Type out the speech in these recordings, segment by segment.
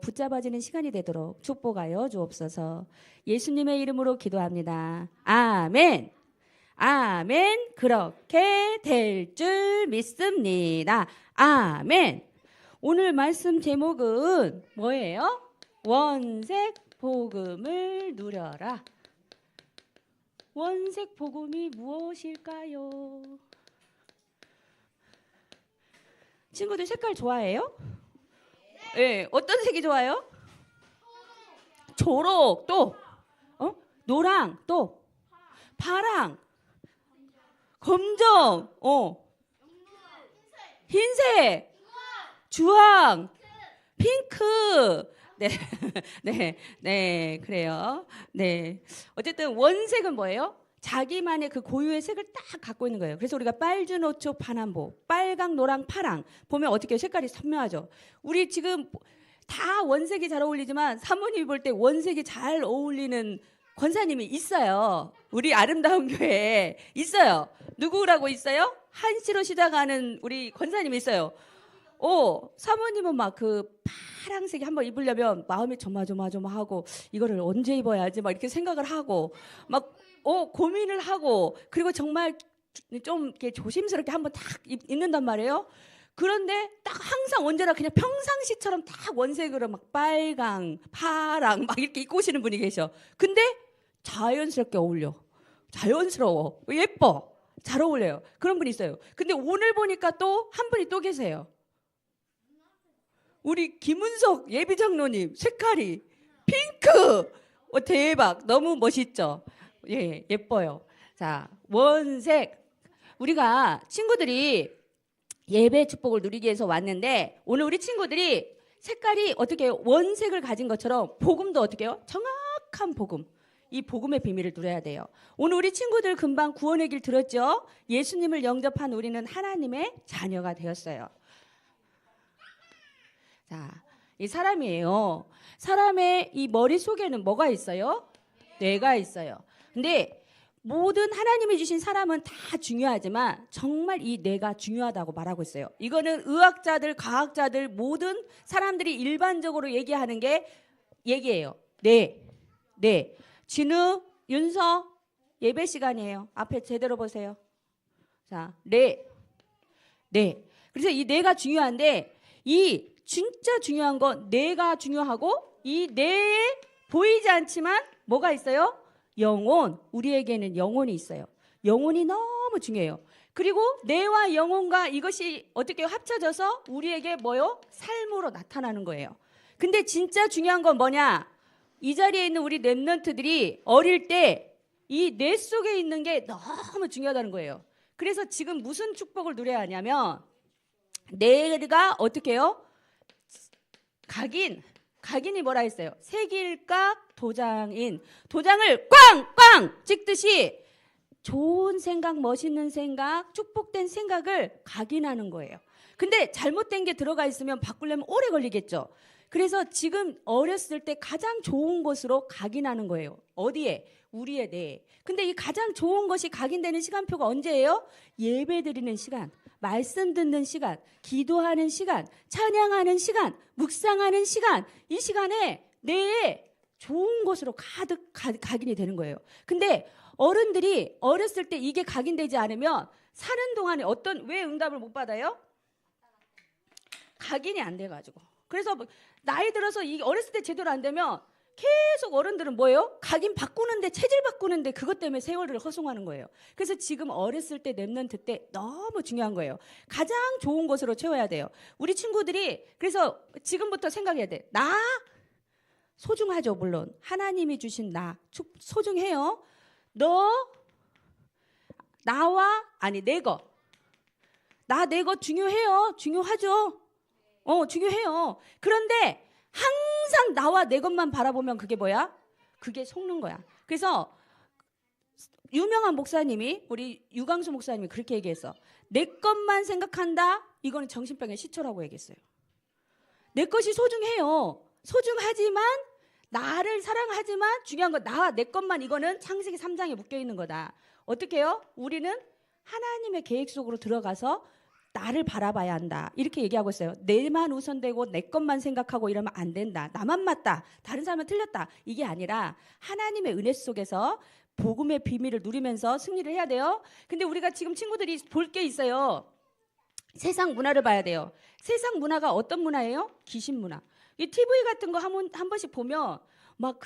붙잡아지는 시간이 되도록 축복하여 주옵소서. 예수님의 이름으로 기도합니다. 아멘. 아멘. 그렇게 될 줄 믿습니다. 아멘. 오늘 말씀 제목은 뭐예요? 원색 복음을 누려라. 원색 복음이 무엇일까요? 친구들 색깔 좋아해요? 네. 어떤 색이 좋아요? 초록, 또 노랑, 또 파랑, 검정, 흰색, 주황, 핑크. 네, 네, 그래요. 네. 어쨌든 원색은 뭐예요? 자기만의 그 고유의 색을 딱 갖고 있는 거예요. 그래서 우리가 빨주노초 파남보, 빨강, 노랑, 파랑 보면 어떻게 색깔이 선명하죠. 우리 지금 다 원색이 잘 어울리지만 사모님이 볼 때 원색이 잘 어울리는 권사님이 있어요. 우리 아름다운 교회에 있어요. 누구라고 있어요? 한시로 시작하는 우리 권사님이 있어요. 사모님은 막 그 파랑색이 한번 입으려면 마음이 조마조마하고 이거를 언제 입어야지 막 이렇게 생각을 하고 막 고민을 하고 그리고 정말 좀 이렇게 조심스럽게 한번 딱 입는단 말이에요. 그런데 딱 항상 언제나 그냥 평상시처럼 딱 원색으로 막 빨강, 파랑 막 이렇게 입고 오시는 분이 계셔. 근데 자연스럽게 어울려. 자연스러워. 예뻐. 잘 어울려요. 그런 분이 있어요. 근데 오늘 보니까 또 한 분이 또 계세요. 우리 김은석 예비장로님 색깔이 핑크. 대박. 너무 멋있죠. 예, 예뻐요. 자, 원색. 우리가 친구들이 예배 축복을 누리기 위해서 왔는데 오늘 우리 친구들이 색깔이 어떻게 해요? 원색을 가진 것처럼 복음도 어떻게 해요? 정확한 복음. 이 복음의 비밀을 누려야 돼요. 오늘 우리 친구들 금방 구원의 길 들었죠? 예수님을 영접한 우리는 하나님의 자녀가 되었어요. 자, 이 사람이에요. 사람의 이 머릿속에는 뭐가 있어요? 뇌가 있어요. 근데 모든 하나님이 주신 사람은 다 중요하지만 정말 이 뇌가 중요하다고 말하고 있어요. 이거는 의학자들, 과학자들 모든 사람들이 일반적으로 얘기하는 게 얘기예요. 뇌. 진우, 윤서 예배 시간이에요. 앞에 제대로 보세요. 자, 뇌. 그래서 이 뇌가 중요한데 이 진짜 중요한 건 뇌가 중요하고 이 뇌에 보이지 않지만 뭐가 있어요? 영혼. 우리에게는 영혼이 있어요. 영혼이 너무 중요해요. 그리고 뇌와 영혼과 이것이 어떻게 합쳐져서 우리에게 뭐요? 삶으로 나타나는 거예요. 근데 진짜 중요한 건 뭐냐? 이 자리에 있는 우리 랩런트들이 어릴 때 이 뇌 속에 있는 게 너무 중요하다는 거예요. 그래서 지금 무슨 축복을 누려야 하냐면 뇌가 어떻게 해요? 각인이 뭐라 했어요? 색일각 도장인. 도장을 꽝꽝 찍듯이 좋은 생각, 멋있는 생각, 축복된 생각을 각인하는 거예요. 근데 잘못된 게 들어가 있으면 바꾸려면 오래 걸리겠죠. 그래서 지금 어렸을 때 가장 좋은 것으로 각인하는 거예요. 어디에? 우리의 뇌에. 근데 이 가장 좋은 것이 각인되는 시간표가 언제예요? 예배 드리는 시간, 말씀 듣는 시간, 기도하는 시간, 찬양하는 시간, 묵상하는 시간. 이 시간에 뇌에 좋은 것으로 가득 각인이 되는 거예요. 근데 어른들이 어렸을 때 이게 각인되지 않으면 사는 동안에 왜 응답을 못 받아요? 각인이 안 돼가지고. 그래서 나이 들어서 어렸을 때 제대로 안 되면 계속 어른들은 뭐예요? 각인 바꾸는데, 체질 바꾸는데 그것 때문에 세월을 허송하는 거예요. 그래서 지금 어렸을 때 랩런트 때 너무 중요한 거예요. 가장 좋은 것으로 채워야 돼요. 우리 친구들이 그래서 지금부터 생각해야 돼. 나 소중하죠. 물론 하나님이 주신 나 소중해요. 내 거 중요해요. 중요하죠. 중요해요. 그런데 항상 나와 내 것만 바라보면 그게 뭐야? 그게 속는 거야. 그래서 유명한 목사님이, 우리 유광수 목사님이 그렇게 얘기했어. 내 것만 생각한다? 이거는 정신병의 시초라고 얘기했어요. 내 것이 소중해요. 소중하지만 나를 사랑하지만 중요한 건 나와 내 것만, 이거는 창세기 3장에 묶여 있는 거다. 어떻게 해요? 우리는 하나님의 계획 속으로 들어가서 나를 바라봐야 한다. 이렇게 얘기하고 있어요. 내만 우선되고 내 것만 생각하고 이러면 안 된다. 나만 맞다. 다른 사람은 틀렸다. 이게 아니라 하나님의 은혜 속에서 복음의 비밀을 누리면서 승리를 해야 돼요. 근데 우리가 지금 친구들이 볼 게 있어요. 세상 문화를 봐야 돼요. 세상 문화가 어떤 문화예요? 귀신 문화. 이 TV 같은 거 한 번씩 보면 막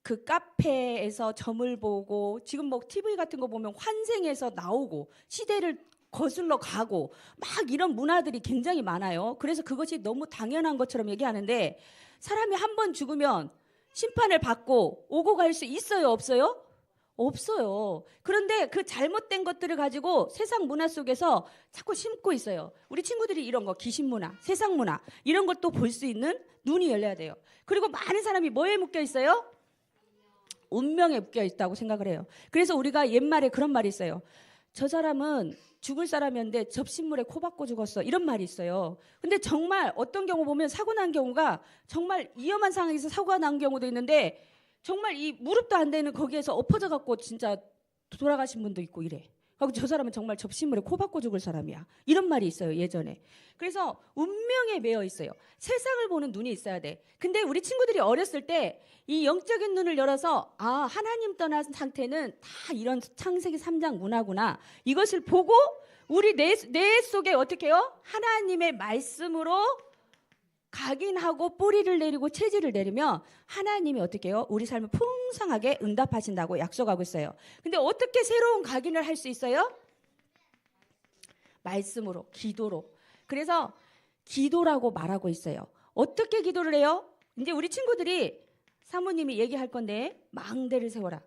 그 카페에서 점을 보고 지금 뭐 TV 같은 거 보면 환생해서 나오고 시대를 거슬러 가고 막 이런 문화들이 굉장히 많아요. 그래서 그것이 너무 당연한 것처럼 얘기하는데 사람이 한 번 죽으면 심판을 받고 오고 갈 수 있어요? 없어요? 없어요. 그런데 그 잘못된 것들을 가지고 세상 문화 속에서 자꾸 심고 있어요. 우리 친구들이 이런 거 귀신 문화, 세상 문화 이런 것도 볼 수 있는 눈이 열려야 돼요. 그리고 많은 사람이 뭐에 묶여 있어요? 운명에 묶여 있다고 생각을 해요. 그래서 우리가 옛말에 그런 말이 있어요. 저 사람은 죽을 사람이었는데 접신물에 코 박고 죽었어. 이런 말이 있어요. 근데 정말 어떤 경우 보면 사고 난 경우가 정말 위험한 상황에서 사고가 난 경우도 있는데 정말 이 무릎도 안 되는 거기에서 엎어져 갖고 진짜 돌아가신 분도 있고 이래. 그리고 저 사람은 정말 접신물에 코 박고 죽을 사람이야. 이런 말이 있어요, 예전에. 그래서 운명에 매여 있어요. 세상을 보는 눈이 있어야 돼. 근데 우리 친구들이 어렸을 때 이 영적인 눈을 열어서 아, 하나님 떠난 상태는 다 이런 창세기 3장 문화구나. 이것을 보고 우리 뇌 속에 어떻게 해요? 하나님의 말씀으로 각인하고 뿌리를 내리고 체질을 내리면 하나님이 어떻게 해요? 우리 삶을 풍성하게 응답하신다고 약속하고 있어요. 근데 어떻게 새로운 각인을 할 수 있어요? 말씀으로, 기도로. 그래서 기도라고 말하고 있어요. 어떻게 기도를 해요? 이제 우리 친구들이 사모님이 얘기할 건데 망대를 세워라.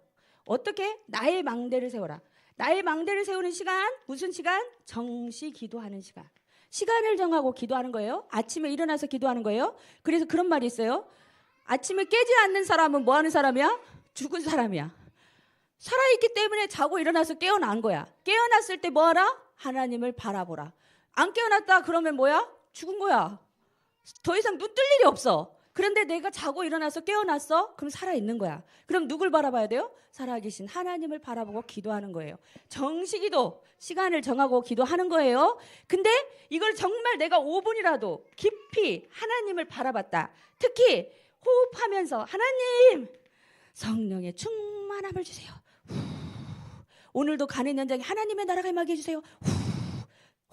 어떻게? 나의 망대를 세워라. 나의 망대를 세우는 시간, 무슨 시간? 정시 기도하는 시간. 시간을 정하고 기도하는 거예요. 아침에 일어나서 기도하는 거예요. 그래서 그런 말이 있어요. 아침에 깨지 않는 사람은 뭐 하는 사람이야? 죽은 사람이야. 살아있기 때문에 자고 일어나서 깨어난 거야. 깨어났을 때 뭐 하라? 하나님을 바라보라. 안 깨어났다 그러면 뭐야? 죽은 거야. 더 이상 눈 뜰 일이 없어. 그런데 내가 자고 일어나서 깨어났어? 그럼 살아있는 거야. 그럼 누굴 바라봐야 돼요? 살아계신 하나님을 바라보고 기도하는 거예요. 정시기도, 시간을 정하고 기도하는 거예요. 근데 이걸 정말 내가 5분이라도 깊이 하나님을 바라봤다. 특히 호흡하면서 하나님 성령의 충만함을 주세요. 오늘도 가는 현장에 하나님의 나라가 임하게 해주세요.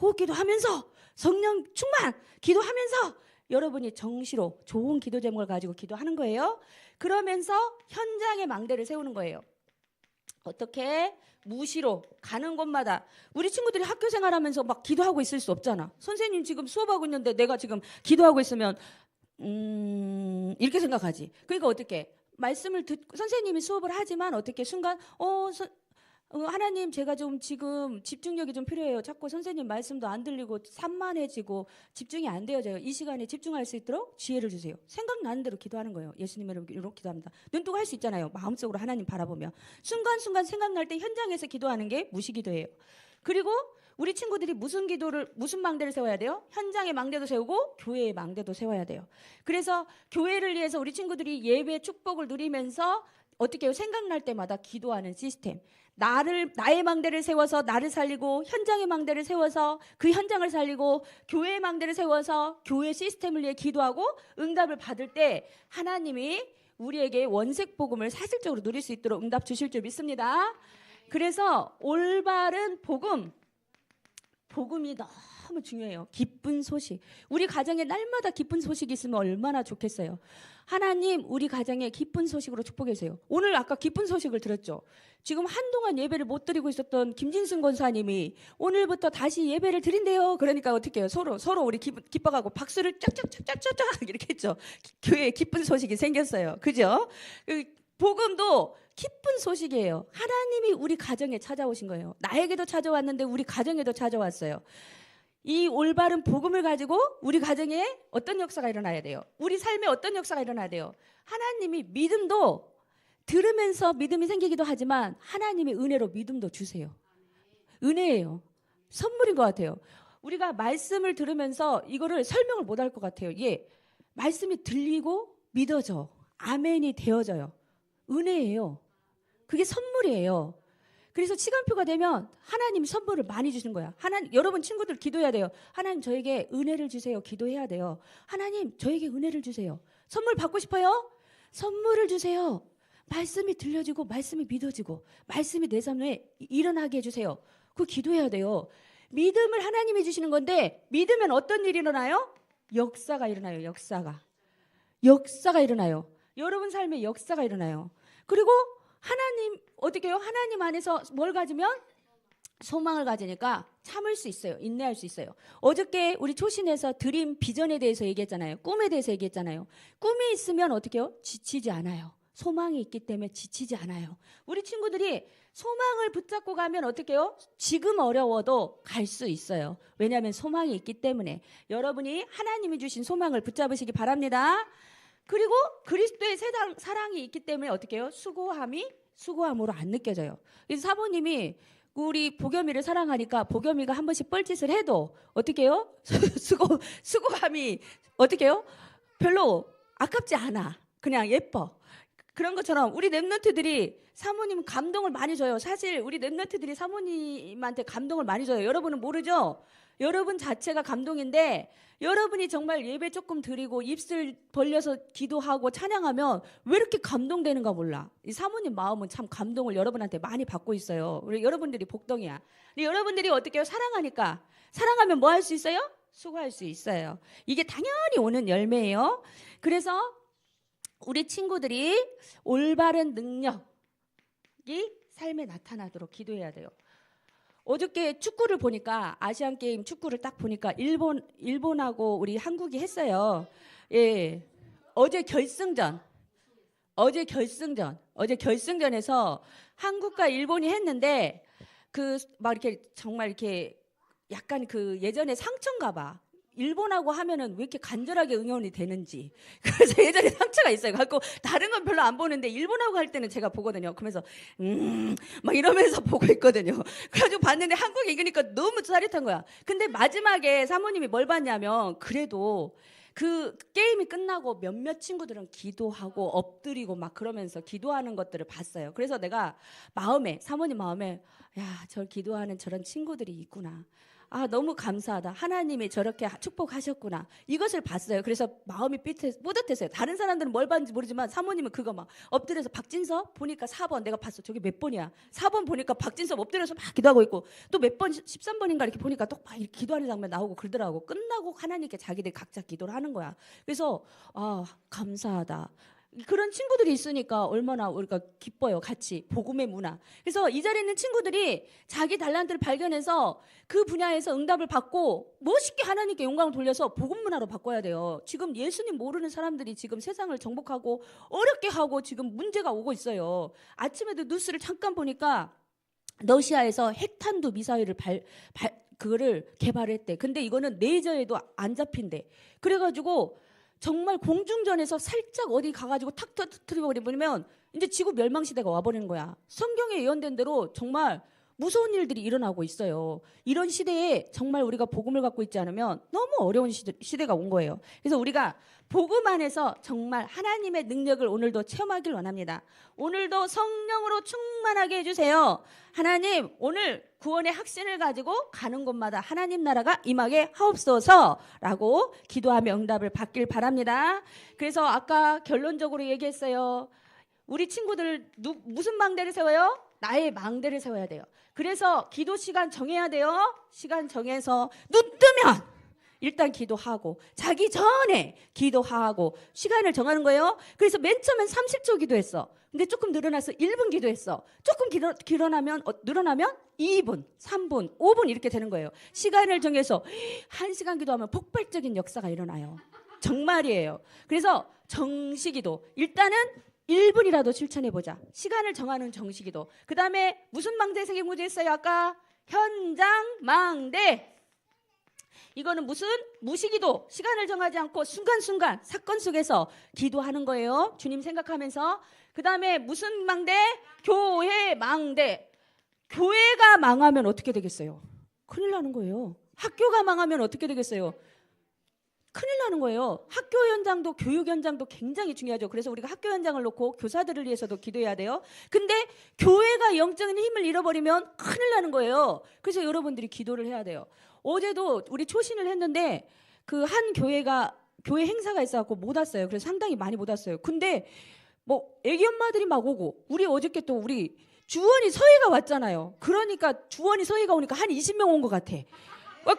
호흡기도 하면서 성령 충만 기도하면서 여러분이 정시로 좋은 기도 제목을 가지고 기도하는 거예요. 그러면서 현장에 망대를 세우는 거예요. 어떻게? 무시로 가는 곳마다 우리 친구들이 학교 생활하면서 막 기도하고 있을 수 없잖아. 선생님 지금 수업하고 있는데 내가 지금 기도하고 있으면 이렇게 생각하지. 그러니까 어떻게? 말씀을 듣고 선생님이 수업을 하지만 어떻게 순간 하나님 제가 좀 지금 집중력이 좀 필요해요. 자꾸 선생님 말씀도 안 들리고 산만해지고 집중이 안 되어져요. 이 시간에 집중할 수 있도록 지혜를 주세요. 생각나는 대로 기도하는 거예요. 예수님 이렇게 기도합니다. 눈 뜨고 할 수 있잖아요. 마음속으로 하나님 바라보며 순간순간 생각날 때 현장에서 기도하는 게 무시기도예요. 그리고 우리 친구들이 무슨 망대를 세워야 돼요? 현장의 망대도 세우고 교회의 망대도 세워야 돼요. 그래서 교회를 위해서 우리 친구들이 예배 축복을 누리면서 어떻게 해요? 생각날 때마다 기도하는 시스템. 나의 망대를 세워서 나를 살리고 현장의 망대를 세워서 그 현장을 살리고 교회의 망대를 세워서 교회 시스템을 위해 기도하고 응답을 받을 때 하나님이 우리에게 원색 복음을 사실적으로 누릴 수 있도록 응답 주실 줄 믿습니다. 그래서 올바른 복음이 너무 중요해요. 기쁜 소식. 우리 가정에 날마다 기쁜 소식이 있으면 얼마나 좋겠어요. 하나님 우리 가정에 기쁜 소식으로 축복해 주세요. 오늘 아까 기쁜 소식을 들었죠. 지금 한동안 예배를 못 드리고 있었던 김진순 권사님이 오늘부터 다시 예배를 드린대요. 그러니까 어떻게 해요? 서로 우리 기뻐가고 박수를 쫙쫙쫙쫙쫙 이렇게 했죠. 교회에 기쁜 소식이 생겼어요. 그죠? 복음도 기쁜 소식이에요. 하나님이 우리 가정에 찾아오신 거예요. 나에게도 찾아왔는데 우리 가정에도 찾아왔어요. 이 올바른 복음을 가지고 우리 가정에 어떤 역사가 일어나야 돼요? 우리 삶에 어떤 역사가 일어나야 돼요? 하나님이 믿음도 들으면서 믿음이 생기기도 하지만 하나님의 은혜로 믿음도 주세요. 은혜예요. 선물인 것 같아요. 우리가 말씀을 들으면서 이거를 설명을 못할 것 같아요. 말씀이 들리고 믿어져. 아멘이 되어져요. 은혜예요. 그게 선물이에요. 그래서 시간표가 되면 하나님이 선물을 많이 주시는 거야. 여러분 친구들 기도해야 돼요. 하나님 저에게 은혜를 주세요. 기도해야 돼요. 하나님 저에게 은혜를 주세요. 선물 받고 싶어요? 선물을 주세요. 말씀이 들려지고 말씀이 믿어지고 말씀이 내 삶에 일어나게 해주세요. 그거 기도해야 돼요. 믿음을 하나님이 주시는 건데 믿으면 어떤 일이 일어나요? 역사가 일어나요. 역사가 일어나요. 여러분 삶에 역사가 일어나요. 그리고 하나님 어떻게 해요? 하나님 안에서 뭘 가지면? 소망을 가지니까 참을 수 있어요. 인내할 수 있어요. 어저께 우리 초신에서 드림 비전에 대해서 얘기했잖아요. 꿈에 대해서 얘기했잖아요. 꿈이 있으면 어떻게 해요? 지치지 않아요. 소망이 있기 때문에 지치지 않아요. 우리 친구들이 소망을 붙잡고 가면 어떻게 해요? 지금 어려워도 갈 수 있어요. 왜냐하면 소망이 있기 때문에. 여러분이 하나님이 주신 소망을 붙잡으시기 바랍니다. 그리고 그리스도의 사랑이 있기 때문에 어떻게 해요? 수고함으로 안 느껴져요. 그래서 사모님이 우리 보겸이를 사랑하니까 보겸이가 한 번씩 뻘짓을 해도 어떻게 해요? 수고함이 어떻게 해요? 별로 아깝지 않아. 그냥 예뻐. 그런 것처럼 우리 랩런트들이 사모님 감동을 많이 줘요. 사실 우리 랩런트들이 사모님한테 감동을 많이 줘요. 여러분은 모르죠? 여러분 자체가 감동인데 여러분이 정말 예배 조금 드리고 입술 벌려서 기도하고 찬양하면 왜 이렇게 감동되는가 몰라. 이 사모님 마음은 참 감동을 여러분한테 많이 받고 있어요. 우리 여러분들이 복덩이야. 근데 여러분들이 어떻게 해요? 사랑하니까. 사랑하면 뭐 할 수 있어요? 수고할 수 있어요. 이게 당연히 오는 열매예요. 그래서 우리 친구들이 올바른 능력이 삶에 나타나도록 기도해야 돼요. 어저께 축구를 보니까 아시안게임 축구를 딱 보니까 일본하고 우리 한국이 했어요. 예. 어제 결승전에서 한국과 일본이 했는데 그 막 이렇게 정말 이렇게 약간 그 예전에 상처인가 봐. 일본하고 하면은 왜 이렇게 간절하게 응원이 되는지. 그래서 예전에 상처가 있어요. 갖고 다른 건 별로 안 보는데 일본하고 할 때는 제가 보거든요. 그러면서 막 이러면서 보고 있거든요. 그래가지고 봤는데 한국이 이기니까 너무 짜릿한 거야. 근데 마지막에 사모님이 뭘 봤냐면 그래도 그 게임이 끝나고 몇몇 친구들은 기도하고 엎드리고 막 그러면서 기도하는 것들을 봤어요. 그래서 내가 사모님 마음에 야, 저 기도하는 저런 친구들이 있구나. 아, 너무 감사하다. 하나님이 저렇게 축복하셨구나. 이것을 봤어요. 그래서 마음이 뿌듯했어요. 다른 사람들은 뭘 봤는지 모르지만 사모님은 그거 막 엎드려서 박진섭 보니까 4번 내가 봤어. 저게 몇 번이야. 4번 보니까 박진섭 엎드려서 막 기도하고 있고 또 몇 번 13번인가 이렇게 보니까 또 막 이렇게 기도하는 장면 나오고 그러더라고. 끝나고 하나님께 자기들 각자 기도를 하는 거야. 그래서 아, 감사하다. 그런 친구들이 있으니까 얼마나 우리가 기뻐요. 같이 복음의 문화. 그래서 이 자리에 있는 친구들이 자기 달란트를 발견해서 그 분야에서 응답을 받고 멋있게 하나님께 영광을 돌려서 복음 문화로 바꿔야 돼요. 지금 예수님 모르는 사람들이 지금 세상을 정복하고 어렵게 하고 지금 문제가 오고 있어요. 아침에도 뉴스를 잠깐 보니까 러시아에서 핵탄두 미사일을 그거를 개발했대. 근데 이거는 레이저에도 안 잡힌대. 그래가지고 정말 공중전에서 살짝 어디 가가지고 탁 터뜨려버리면 이제 지구 멸망 시대가 와버리는 거야. 성경에 예언된 대로 정말 무서운 일들이 일어나고 있어요. 이런 시대에 정말 우리가 복음을 갖고 있지 않으면 너무 어려운 시대가 온 거예요. 그래서 우리가 복음 안에서 정말 하나님의 능력을 오늘도 체험하길 원합니다. 오늘도 성령으로 충만하게 해주세요. 하나님, 오늘 구원의 확신을 가지고 가는 곳마다 하나님 나라가 임하게 하옵소서라고 기도하며 응답을 받길 바랍니다. 그래서 아까 결론적으로 얘기했어요. 우리 친구들 무슨 망대를 세워요? 나의 망대를 세워야 돼요. 그래서 기도 시간 정해야 돼요. 시간 정해서 눈 뜨면 일단 기도하고 자기 전에 기도하고 시간을 정하는 거예요. 그래서 맨 처음엔 30초 기도했어. 근데 조금 늘어나서 1분 기도했어. 조금 늘어나면 2분, 3분, 5분 이렇게 되는 거예요. 시간을 정해서 1시간 기도하면 폭발적인 역사가 일어나요. 정말이에요. 그래서 정시기도 일단은 1분이라도 실천해보자. 시간을 정하는 정시기도. 그 다음에 무슨 망대 생긴 했어요? 아까 현장 망대. 이거는 무슨 무시기도. 시간을 정하지 않고 순간순간 사건 속에서 기도하는 거예요. 주님 생각하면서. 그 다음에 무슨 망대? 교회 망대. 교회가 망하면 어떻게 되겠어요? 큰일 나는 거예요. 학교가 망하면 어떻게 되겠어요? 큰일 나는 거예요. 학교 현장도 교육 현장도 굉장히 중요하죠. 그래서 우리가 학교 현장을 놓고 교사들을 위해서도 기도해야 돼요. 근데 교회가 영적인 힘을 잃어버리면 큰일 나는 거예요. 그래서 여러분들이 기도를 해야 돼요. 어제도 우리 초신을 했는데 그 한 교회가 교회 행사가 있어갖고 못 왔어요. 그래서 상당히 많이 못 왔어요. 근데 뭐 애기 엄마들이 막 오고 우리 어저께 또 우리 주원이 서희가 왔잖아요. 그러니까 주원이 서희가 오니까 한 20명 온 것 같아.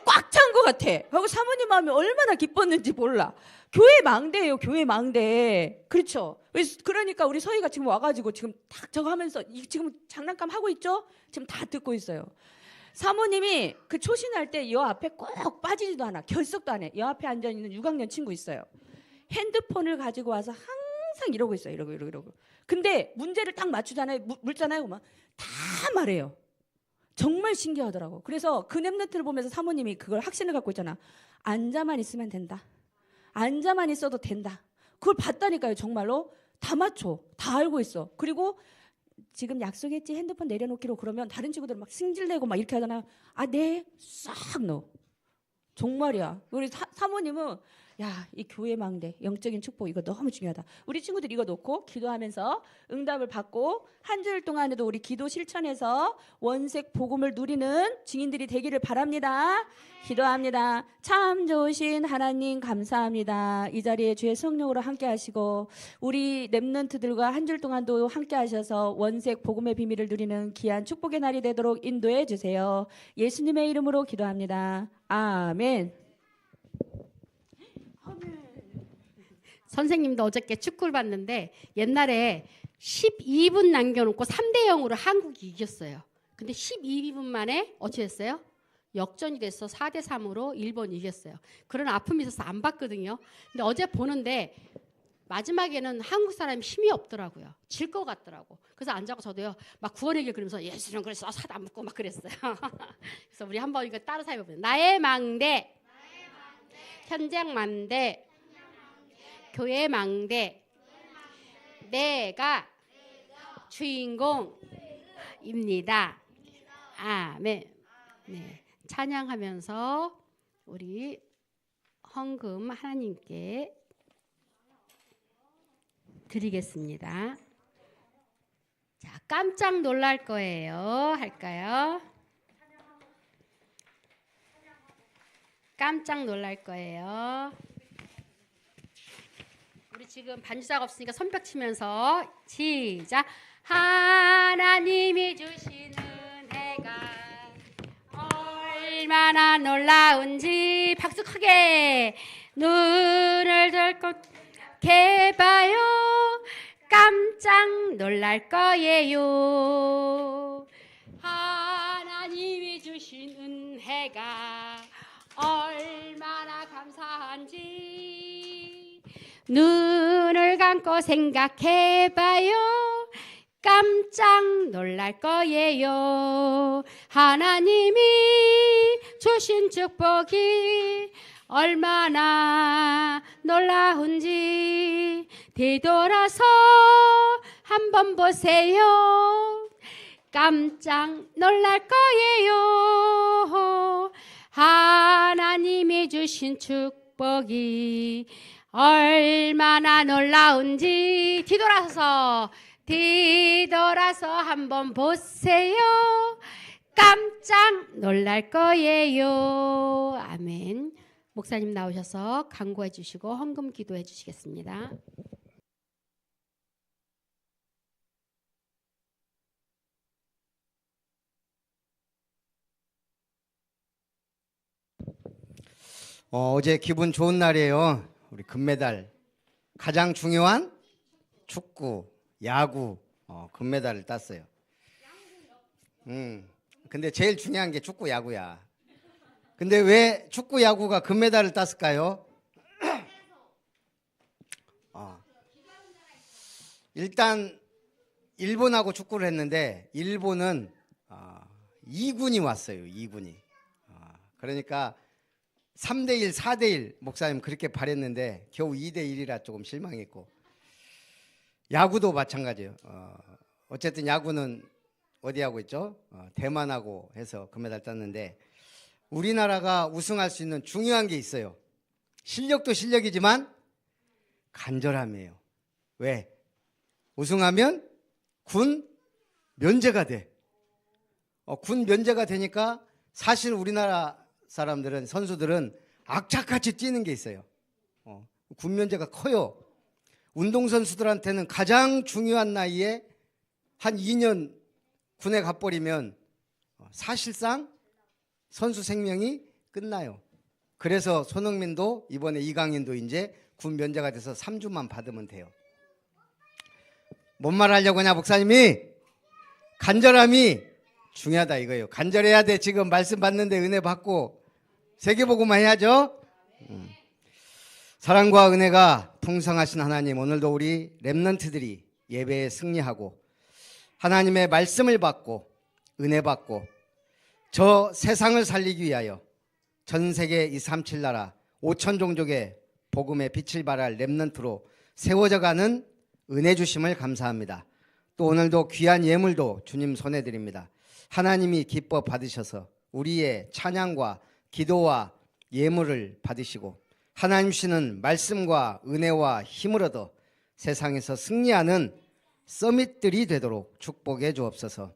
꽉 찬 것 같아. 하고 사모님 마음이 얼마나 기뻤는지 몰라. 교회 망대예요. 교회 망대. 그렇죠. 그러니까 우리 서희가 지금 와가지고 지금 딱 저거 하면서 지금 장난감 하고 있죠? 지금 다 듣고 있어요. 사모님이 그 초신할 때 여 앞에 꼭 빠지지도 않아. 결석도 안 해. 여 앞에 앉아있는 6학년 친구 있어요. 핸드폰을 가지고 와서 항상 이러고 있어요. 이러고. 근데 문제를 딱 맞추잖아요. 물잖아요. 막 다 말해요. 정말 신기하더라고. 그래서 그 랩노트를 보면서 사모님이 그걸 확신을 갖고 있잖아. 앉아만 있으면 된다. 앉아만 있어도 된다. 그걸 봤다니까요. 정말로. 다 맞춰. 다 알고 있어. 그리고 지금 약속했지 핸드폰 내려놓기로 그러면 다른 친구들 막 승질내고 막 이렇게 하잖아요. 아, 네. 싹 넣어. 정말이야. 우리 사모님은 야, 이 교회 망대, 영적인 축복 이거 너무 중요하다. 우리 친구들 이거 놓고 기도하면서 응답을 받고 한 주일 동안에도 우리 기도 실천해서 원색 복음을 누리는 증인들이 되기를 바랍니다. 기도합니다. 참 좋으신 하나님 감사합니다. 이 자리에 주의 성령으로 함께 하시고 우리 렘넌트들과 한 주일 동안도 함께 하셔서 원색 복음의 비밀을 누리는 귀한 축복의 날이 되도록 인도해 주세요. 예수님의 이름으로 기도합니다. 아멘. 선생님도 어저께 축구를 봤는데 옛날에 12분 남겨놓고 3대 0으로 한국이 이겼어요. 근데 12분 만에 어찌 됐어요? 역전이 돼서 4대 3으로 일본이 이겼어요. 그런 아픔이 있어서 안 봤거든요. 근데 어제 보는데 마지막에는 한국 사람이 힘이 없더라고요. 질 것 같더라고. 그래서 앉아서 저도요 막 구원의 그러면서 예수는 그래서 사도 안 묻고 막 그랬어요. 그래서 우리 한번 이거 따라서 해보면 나의 망대, 현장 망대, 교회 망대, 내가 주인공입니다. 아멘. 네, 찬양하면서 우리 헌금 하나님께 드리겠습니다. 자, 깜짝 놀랄 거예요. 할까요? 깜짝 놀랄 거예요. 우리 지금 반주자가 없으니까 손뼉 치면서 시작. 하나님이 주시는 은혜가 얼마나 놀라운지 박수 크게 눈을 들게 봐요. 깜짝 놀랄 거예요. 하나님이 주신 은혜가 얼마나 감사한지 눈을 감고 생각해봐요. 깜짝 놀랄 거예요. 하나님이 주신 축복이 얼마나 놀라운지 뒤돌아서 한번 보세요. 깜짝 놀랄 거예요. 하나님이 주신 축복이 얼마나 놀라운지 뒤돌아서 한번 보세요. 깜짝 놀랄 거예요. 아멘. 목사님 나오셔서 간구해 주시고 헌금 기도해 주시겠습니다. 어제 기분 좋은 날이에요. 우리 금메달 가장 중요한 축구, 야구 금메달을 땄어요. 근데 제일 중요한 게 축구, 야구야. 근데 왜 축구, 야구가 금메달을 땄을까요? 일단 일본하고 축구를 했는데 일본은 2군이 왔어요. 2군이. 그러니까 3대1, 4대1 목사님 그렇게 바랬는데 겨우 2대1이라 조금 실망했고 야구도 마찬가지예요. 어쨌든 야구는 어디 하고 있죠? 대만하고 해서 금메달 땄는데 우리나라가 우승할 수 있는 중요한 게 있어요. 실력도 실력이지만 간절함이에요. 왜? 우승하면 군 면제가 돼. 군 면제가 되니까 사실 우리나라 사람들은 선수들은 악착같이 뛰는 게 있어요. 군 면제가 커요. 운동선수들한테는 가장 중요한 나이에 한 2년 군에 가버리면 사실상 선수 생명이 끝나요. 그래서 손흥민도 이번에 이강인도 이제 군 면제가 돼서 3주만 받으면 돼요. 뭔 말 하려고 하냐 목사님이? 간절함이 중요하다 이거예요. 간절해야 돼. 지금 말씀 받는데 은혜 받고 세계복음화 해야죠. 사랑과 은혜가 풍성하신 하나님, 오늘도 우리 렘넌트들이 예배에 승리하고 하나님의 말씀을 받고 은혜 받고 저 세상을 살리기 위하여 전 세계 237 나라 5천 종족의 복음의 빛을 발할 렘넌트로 세워져 가는 은혜 주심을 감사합니다. 또 오늘도 귀한 예물도 주님 손에 드립니다. 하나님이 기뻐 받으셔서 우리의 찬양과 기도와 예물을 받으시고 하나님 주시는 말씀과 은혜와 힘을 얻어 세상에서 승리하는 서밋들이 되도록 축복해 주옵소서.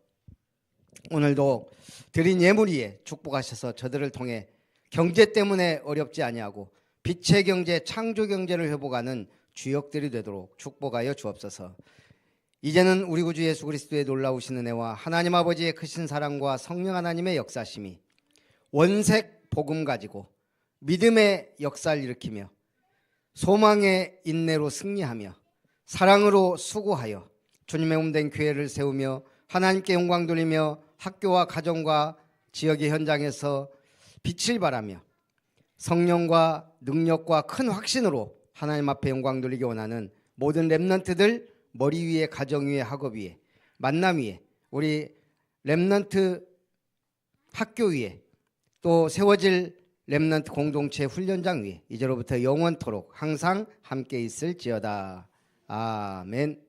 오늘도 드린 예물 위에 축복하셔서 저들을 통해 경제 때문에 어렵지 아니하고 빛의 경제, 창조 경제를 회복하는 주역들이 되도록 축복하여 주옵소서. 이제는 우리 구주 예수 그리스도의 놀라우신 은혜와 하나님 아버지의 크신 사랑과 성령 하나님의 역사심이 원색 복음 가지고 믿음의 역사를 일으키며 소망의 인내로 승리하며 사랑으로 수고하여 주님의 몸된 교회를 세우며 하나님께 영광 돌리며 학교와 가정과 지역의 현장에서 빛을 발하며 성령과 능력과 큰 확신으로 하나님 앞에 영광 돌리기 원하는 모든 렘넌트들 머리 위에, 가정 위에, 학업 위에, 만남 위에, 우리 렘넌트 학교 위에, 또 세워질 렘넌트 공동체 훈련장 위에 이제로부터 영원토록 항상 함께 있을지어다. 아멘.